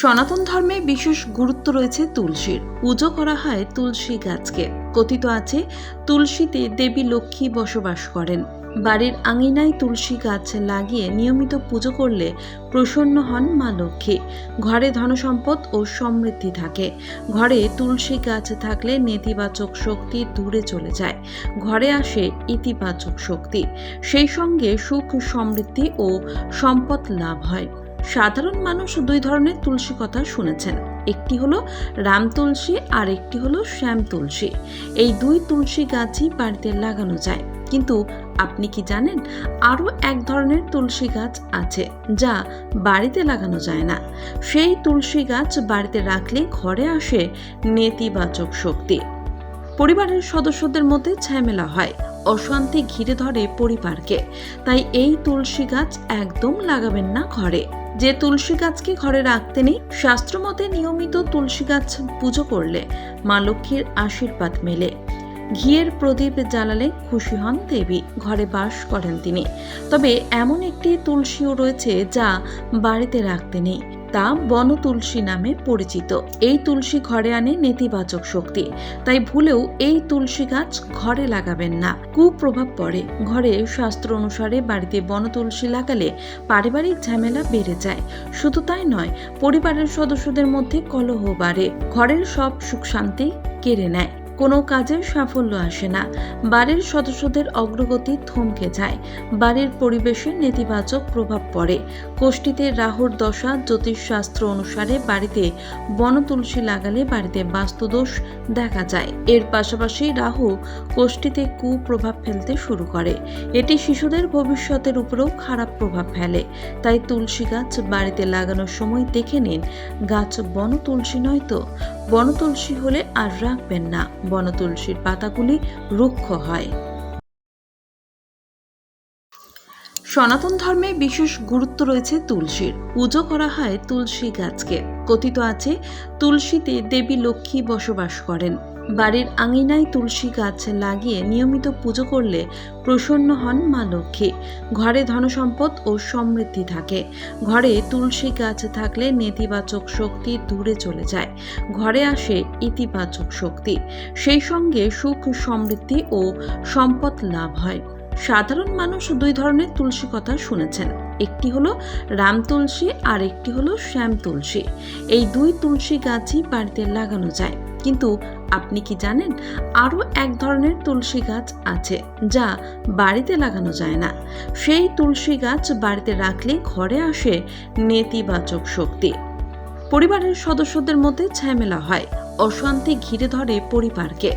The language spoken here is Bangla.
সনাতন ধর্মে বিশেষ গুরুত্ব রয়েছে তুলসীর। পুজো করা হয় তুলসী গাছকে। কথিত আছে তুলসীতে দেবী লক্ষ্মী বসবাস করেন। বাড়ির আঙিনায় তুলসী গাছ লাগিয়ে নিয়মিত পুজো করলে প্রসন্ন হন মা লক্ষ্মী। ঘরে ধনসম্পদ ও সমৃদ্ধি থাকে। ঘরে তুলসী গাছ থাকলে নেতিবাচক শক্তি দূরে চলে যায়। ঘরে আসে ইতিবাচক শক্তি। সেই সঙ্গে সুখ সমৃদ্ধি ও সম্পদ লাভ হয়। সাধারণ মানুষ দুই ধরনের তুলসী কথা শুনেছেন। একটি হলো রাম তুলসী আর একটি হলো শ্যাম তুলসী। এই দুই তুলসী গাছই বাড়িতে লাগানো যায়, কিন্তু আপনি কি জানেন আরও এক ধরনের তুলসী গাছ আছে যা বাড়িতে লাগানো যায় না? সেই তুলসী গাছ বাড়িতে রাখলে ঘরে আসে নেতিবাচক শক্তি। পরিবারের সদস্যদের মধ্যে ঝামেলা হয়, অশান্তি ঘিরে ধরে পরিবারকে। তাই এই তুলসী গাছ একদম লাগাবেন না ঘরে। যে তুলসী গাছকে ঘরে রাখতে নেই, শাস্ত্রমতে নিয়মিত তুলসী গাছ পুজো করলে মা লক্ষ্মীর আশীর্বাদ মেলে। ঘিয়ের প্রদীপ জ্বালালে খুশি হন দেবী, ঘরে বাস করেন তিনি। তবে এমন একটি তুলসীও রয়েছে যা বাড়িতে রাখতে নেই, তা বন তুলসী নামে পরিচিত। এই তুলসী ঘরে আনে নেতিবাচক শক্তি, তাই ভুলেও এই তুলসী গাছ ঘরে লাগাবেন না, কুপ্রভাব পড়ে। ঘরে শাস্ত্র অনুসারে বাড়িতে বন তুলসী লাগালে পারিবারিক ঝামেলা বেড়ে যায়। শুধু তাই নয়, পরিবারের সদস্যদের মধ্যে কলহ বাড়ে, ঘরের সব সুখ শান্তি কেড়ে নেয়, কোনো কাজের সাফল্য আসে না, বাড়ির সদস্যদের অগ্রগতি থমকে যায়, বাড়ির পরিবেশে নেতিবাচক প্রভাব পড়ে। কোষ্ঠীতে রাহুর দশা জ্যোতিষশাস্ত্র অনুসারে বাড়িতে বনতুলসী লাগালে বাড়িতে বাস্তুদোষ দেখা যায়। এর পাশাপাশি রাহু কোষ্ঠীতে কুপ্রভাব ফেলতে শুরু করে। এটি শিশুদের ভবিষ্যতের উপরেও খারাপ প্রভাব ফেলে। তাই তুলসী গাছ বাড়িতে লাগানোর সময় দেখে নিন গাছ বনতুলসী নয় তো। বনতুলসী হলে আর রাখবেন না, বনতুলসীর পাতাগুলি রুক্ষ হয়। সনাতন ধর্মে বিশেষ গুরুত্ব রয়েছে তুলসীর। পুজো করা হয় তুলসী গাছকে। কথিত আছে তুলসীতে দেবী লক্ষ্মী বসবাস করেন। বাড়ির আঙিনায় তুলসী গাছ লাগিয়ে নিয়মিত পুজো করলে প্রসন্ন হন মা লক্ষ্মী। ঘরে ধনসম্পদ ও সমৃদ্ধি থাকে। ঘরে তুলসী গাছ থাকলে নেতিবাচক শক্তি দূরে চলে যায়। ঘরে আসে ইতিবাচক শক্তি। সেই সঙ্গে সুখ সমৃদ্ধি ও সম্পদ লাভ হয়। সাধারণ মানুষ দুই ধরনের তুলসী কথা শুনেছেন। একটি হলো রাম তুলসী আর একটি হলো শ্যাম তুলসী। এই দুই তুলসী গাছই বাড়িতে লাগানো যায়, কিন্তু আপনি কি জানেন আরও এক ধরনের তুলসী গাছ আছে যা বাড়িতে লাগানো যায় না? সেই তুলসী গাছ বাড়িতে রাখলে ঘরে আসে নেতিবাচক শক্তি। পরিবারের সদস্যদের মধ্যে ঝামেলা হয়, অশান্তি ঘিরে ধরে পরিবারকে।